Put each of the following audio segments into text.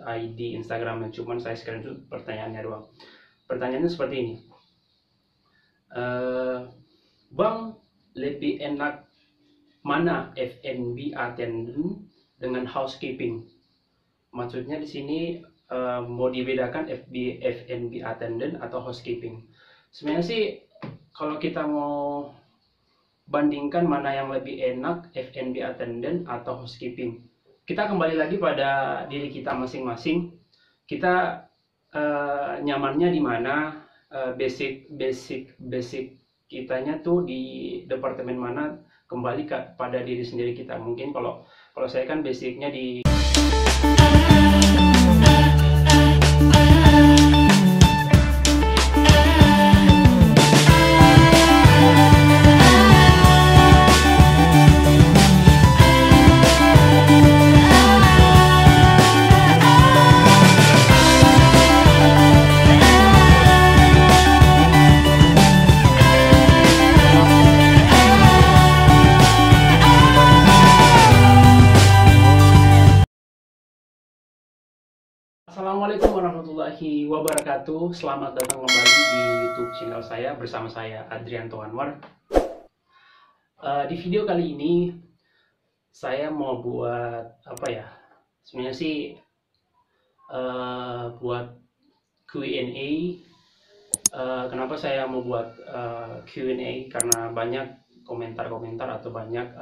ID Instagramnya, cuman saya screenshot pertanyaannya doang. Pertanyaannya seperti ini. Bang, lebih enak mana F&B attendant dengan housekeeping? Maksudnya di sini mau dibedakan F&B attendant atau housekeeping. Sebenarnya sih kalau kita mau bandingkan mana yang lebih enak, F&B attendant atau housekeeping, kita kembali lagi pada diri kita masing-masing. Kita nyamannya di mana, basic kitanya tuh di departemen mana, kembali pada diri sendiri kita. Mungkin kalau saya kan basicnya di Assalamualaikum warahmatullahi wabarakatuh. Selamat datang kembali di YouTube channel saya bersama saya Adrianto Anwar. Di video kali ini saya mau buat apa ya? Sebenarnya sih buat Q&A. Kenapa saya mau buat Q&A? Karena banyak komentar-komentar atau banyak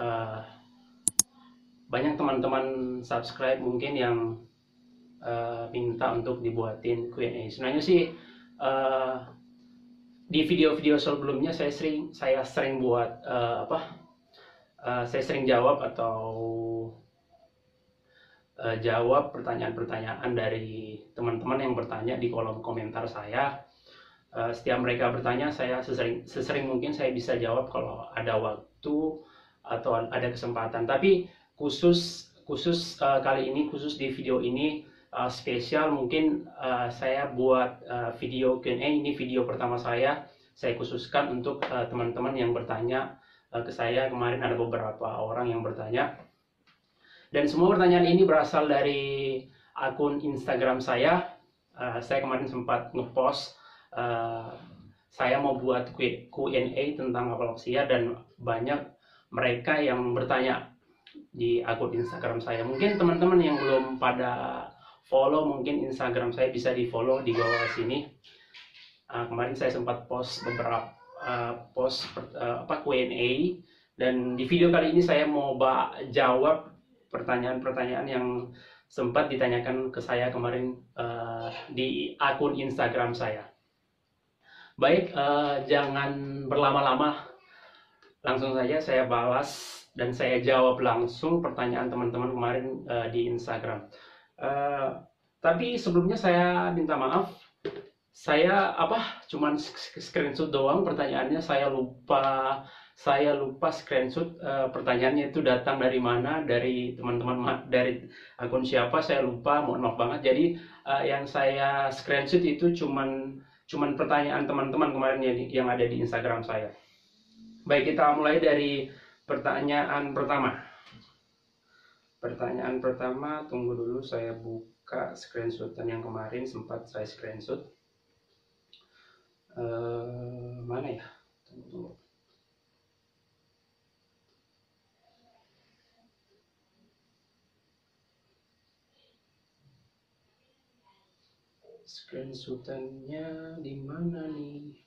teman-teman subscribe mungkin yang minta untuk dibuatin Q&A. Sebenarnya sih di video-video sebelumnya saya sering buat saya sering jawab atau jawab pertanyaan-pertanyaan dari teman-teman yang bertanya di kolom komentar saya. Setiap mereka bertanya, saya sesering mungkin saya bisa jawab kalau ada waktu atau ada kesempatan. Tapi khusus kali ini, khusus di video ini spesial, mungkin saya buat video Q&A. Ini video pertama saya khususkan untuk teman-teman yang bertanya ke saya. Kemarin ada beberapa orang yang bertanya, dan semua pertanyaan ini berasal dari akun Instagram saya. Saya kemarin sempat ngepost saya mau buat Q&A tentang apalaksia, dan banyak mereka yang bertanya di akun Instagram saya. Mungkin teman-teman yang belum pada follow, mungkin Instagram saya bisa di follow di bawah sini. Kemarin saya sempat post beberapa Q&A, dan di video kali ini saya mau jawab pertanyaan-pertanyaan yang sempat ditanyakan ke saya kemarin di akun Instagram saya. Baik, jangan berlama-lama, langsung saja saya balas dan saya jawab langsung pertanyaan teman-teman kemarin di Instagram. Tapi sebelumnya saya minta maaf, saya cuman screenshot doang pertanyaannya. Saya lupa screenshot pertanyaannya itu datang dari mana, dari teman-teman, dari akun siapa, saya lupa, mohon maaf banget. Jadi yang saya screenshot itu cuman pertanyaan teman-teman kemarin yang ada di Instagram saya. Baik, kita mulai dari pertanyaan pertama. Pertanyaan pertama, tunggu dulu saya buka screenshotan yang kemarin sempat saya screenshot. Mana ya? Tunggu. Screenshotannya di mana nih?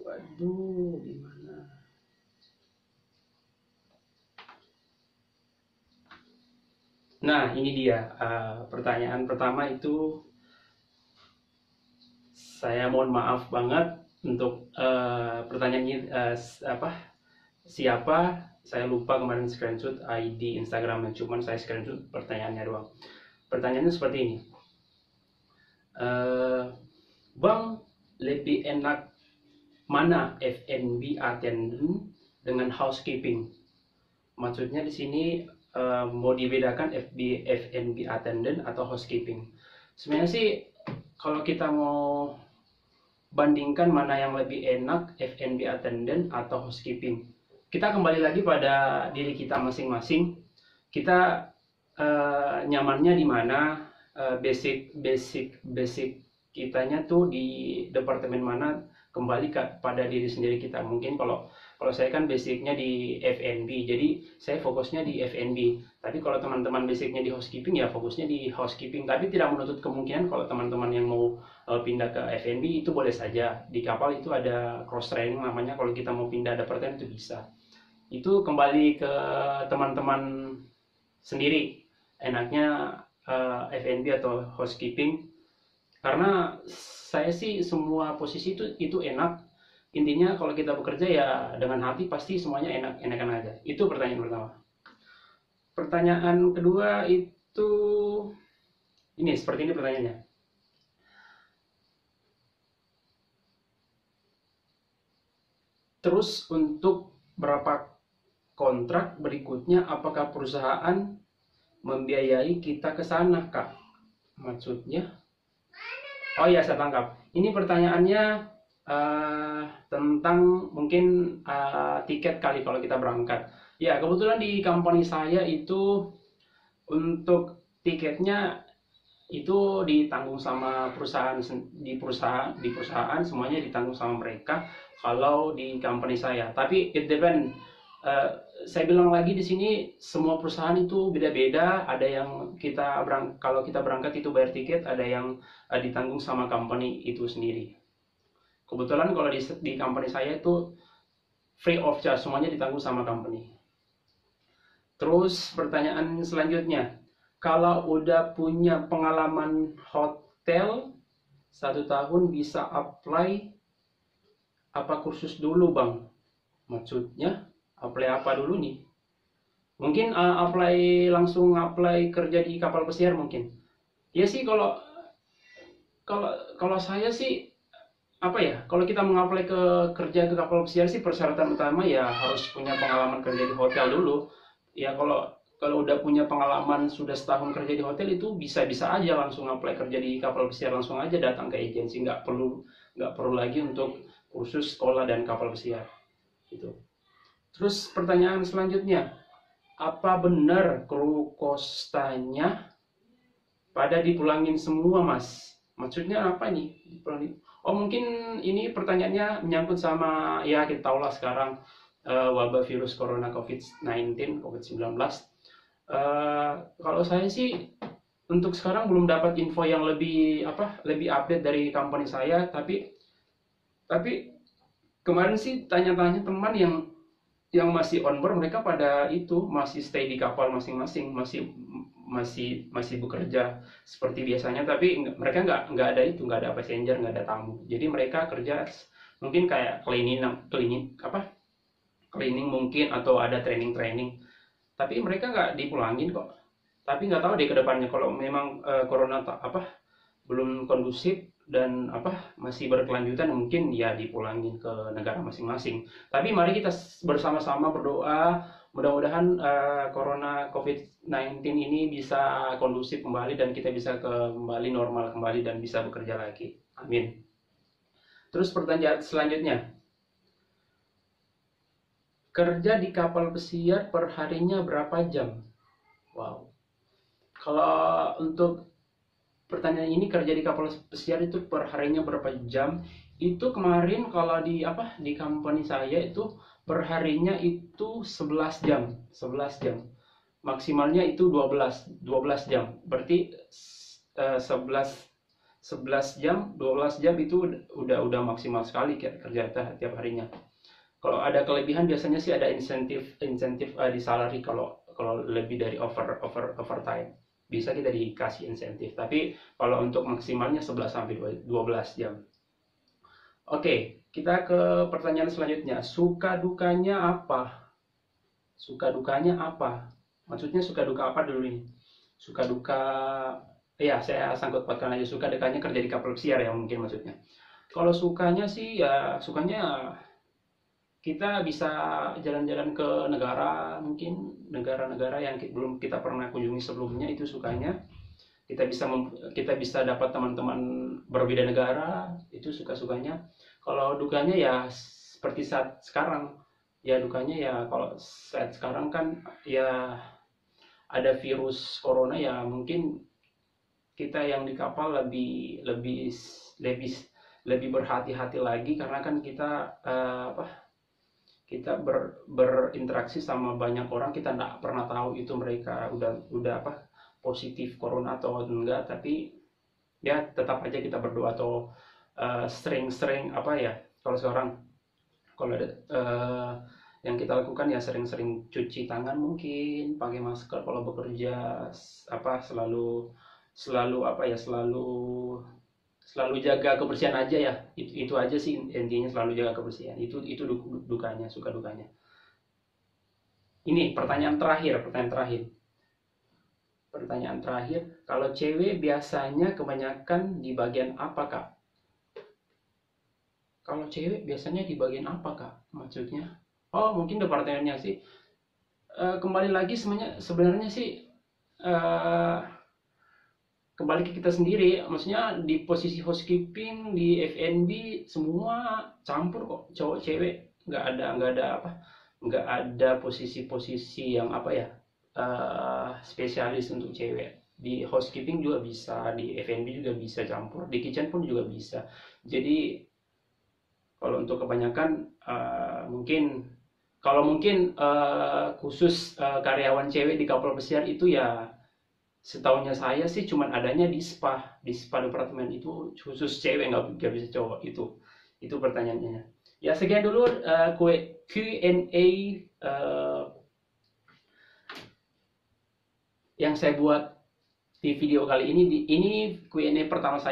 Waduh, di mana? Nah, ini dia. Pertanyaan pertama itu, saya mohon maaf banget untuk pertanyaannya siapa. Saya lupa kemarin screenshot ID Instagramnya, cuman saya screenshot pertanyaannya doang. Pertanyaannya seperti ini. Bang, lebih enak mana F&B attendant dengan housekeeping? Maksudnya di sini mau dibedakan F&B attendant atau housekeeping. Sebenarnya sih kalau kita mau bandingkan mana yang lebih enak, F&B attendant atau housekeeping. Kita kembali lagi pada diri kita masing-masing. Kita nyamannya di mana, basic kitanya tuh di departemen mana, kembali pada diri sendiri kita. Mungkin kalau saya kan basicnya di F&B, jadi saya fokusnya di F&B. Tapi kalau teman-teman basicnya di housekeeping, ya fokusnya di housekeeping. Tapi tidak menutup kemungkinan kalau teman-teman yang mau pindah ke F&B itu boleh saja. Di kapal itu ada cross training namanya, kalau kita mau pindah departemen itu bisa. Itu kembali ke teman-teman sendiri, enaknya F&B atau housekeeping. Karena saya sih semua posisi itu enak. Intinya kalau kita bekerja ya dengan hati, pasti semuanya enak-enakan aja. Itu pertanyaan pertama. Pertanyaan kedua itu ini, seperti ini pertanyaannya. Terus untuk berapa kontrak berikutnya, apakah perusahaan membiayai kita ke sana, Kak? Maksudnya? Oh ya, saya tangkap. Ini pertanyaannya tentang mungkin tiket kali kalau kita berangkat. Ya, kebetulan di company saya itu untuk tiketnya itu ditanggung sama perusahaan, di perusahaan semuanya ditanggung sama mereka kalau di company saya. Tapi it depend. Saya bilang lagi di sini semua perusahaan itu beda-beda. Ada yang kalau kita berangkat itu bayar tiket, ada yang ditanggung sama company itu sendiri. Kebetulan kalau di company saya itu free of charge, semuanya ditanggung sama company. Terus pertanyaan selanjutnya, kalau udah punya pengalaman hotel 1 tahun bisa apply apa kursus dulu, Bang? Maksudnya apply apa dulu nih? Mungkin langsung apply kerja di kapal pesiar mungkin. Ya sih, kalau saya sih apa ya, kalau kita mengapply kerja ke kapal pesiar sih, persyaratan utama ya harus punya pengalaman kerja di hotel dulu. Ya kalau udah punya pengalaman sudah setahun kerja di hotel, itu bisa aja langsung apply kerja di kapal pesiar, langsung aja datang ke agensi, nggak perlu lagi untuk kursus sekolah dan kapal pesiar gitu. Terus pertanyaan selanjutnya, apa benar kru kostanya pada dipulangin semua, Mas? Maksudnya apa nih dipulangin? Oh, mungkin ini pertanyaannya menyangkut sama, ya kita tahu lah sekarang wabah virus corona COVID-19. Kalau saya sih untuk sekarang belum dapat info yang lebih update dari company saya, tapi kemarin sih tanya-tanya teman yang masih on board, mereka pada itu masih stay di kapal masing-masing, masih bekerja seperti biasanya, tapi mereka nggak ada passenger, nggak ada tamu, jadi mereka kerja mungkin kayak cleaning mungkin, atau ada training, tapi mereka nggak dipulangin kok. Tapi nggak tahu deh ke depannya, kalau memang corona belum kondusif dan masih berkelanjutan, mungkin ya dipulangin ke negara masing-masing. Tapi mari kita bersama-sama berdoa, mudah-mudahan corona COVID-19 ini bisa kondusif kembali dan kita bisa kembali normal kembali dan bisa bekerja lagi. Amin. Terus pertanyaan selanjutnya, kerja di kapal pesiar per harinya berapa jam? Wow. Kalau untuk pertanyaan ini, kerja di kapal pesiar itu per harinya berapa jam? Itu kemarin kalau di company saya itu per harinya itu 11 jam. Maksimalnya itu 12 jam. Berarti 11 jam, 12 jam itu udah maksimal sekali kerja tiap harinya. Kalau ada kelebihan biasanya sih ada insentif di salary, kalau lebih dari overtime bisa kita dikasih insentif. Tapi kalau untuk maksimalnya 11 sampai 12 jam. Oke, kita ke pertanyaan selanjutnya. Suka dukanya apa? Maksudnya suka duka apa dulu ini? Suka duka, ya saya sangkut pautkan aja, suka dukanya kerja di kapal pesiar ya mungkin maksudnya. Kalau sukanya sih ya sukanya kita bisa jalan-jalan ke negara, mungkin negara-negara yang belum kita pernah kunjungi sebelumnya, itu sukanya. kita bisa dapat teman-teman berbeda negara, itu suka-sukanya. Kalau dukanya ya seperti saat sekarang, ya dukanya ya kalau saat sekarang kan ya ada virus corona, ya mungkin kita yang di kapal lebih lebih berhati-hati lagi, karena kan kita kita berinteraksi sama banyak orang, kita nggak pernah tahu itu mereka udah positif corona atau enggak. Tapi ya tetap aja kita berdoa, atau sering-sering kalau sekarang, kalau ada yang kita lakukan ya sering-sering cuci tangan, mungkin pakai masker kalau bekerja, selalu selalu selalu jaga kebersihan aja ya. Itu aja sih intinya, selalu jaga kebersihan. Itu dukanya, suka dukanya. Ini pertanyaan terakhir, kalau cewek biasanya kebanyakan di bagian apa, Kak? Kalau cewek biasanya di bagian apa, Kak, maksudnya? Oh, mungkin departemennya sih. Kembali lagi, sebenarnya sih eh, kembali ke kita sendiri, maksudnya di posisi housekeeping, di F&B, semua campur kok, cowok cewek. Nggak ada posisi-posisi yang spesialis untuk cewek. Di housekeeping juga bisa, di F&B juga bisa campur, di kitchen pun juga bisa. Jadi kalau untuk kebanyakan mungkin khusus karyawan cewek di kapal pesiar itu ya, setahunya saya sih cuman adanya di spa departemen itu khusus cewek, nggak bisa cowok. Itu pertanyaannya. Ya, sekian dulu Q&A yang saya buat di video kali ini. Ini Q&A pertama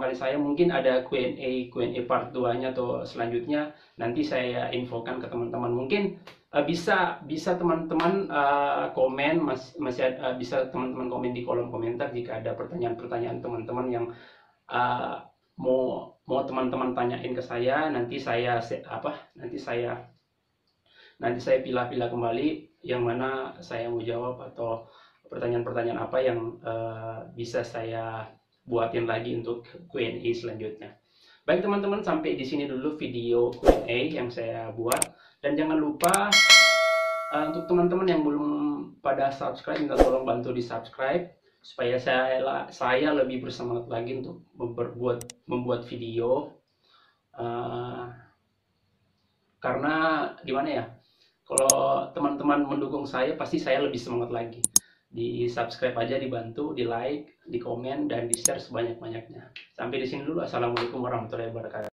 kali saya. Mungkin ada Q&A part 2-nya atau selanjutnya, nanti saya infokan ke teman-teman. Mungkin bisa teman-teman komen, bisa teman-teman komen di kolom komentar jika ada pertanyaan-pertanyaan teman-teman yang mau teman-teman tanyain ke saya. Nanti saya pilah-pilah kembali yang mana saya mau jawab, atau pertanyaan-pertanyaan apa yang bisa saya buatin lagi untuk Q&A selanjutnya. Baik teman-teman, sampai di sini dulu video Q&A yang saya buat. Dan jangan lupa untuk teman-teman yang belum pada subscribe, minta tolong bantu di subscribe supaya saya lebih bersemangat lagi untuk membuat video. Karena gimana ya, kalau teman-teman mendukung saya, pasti saya lebih semangat lagi. Di subscribe aja, dibantu, di like, di komen, dan di share sebanyak-banyaknya. Sampai di sini dulu. Assalamualaikum warahmatullahi wabarakatuh.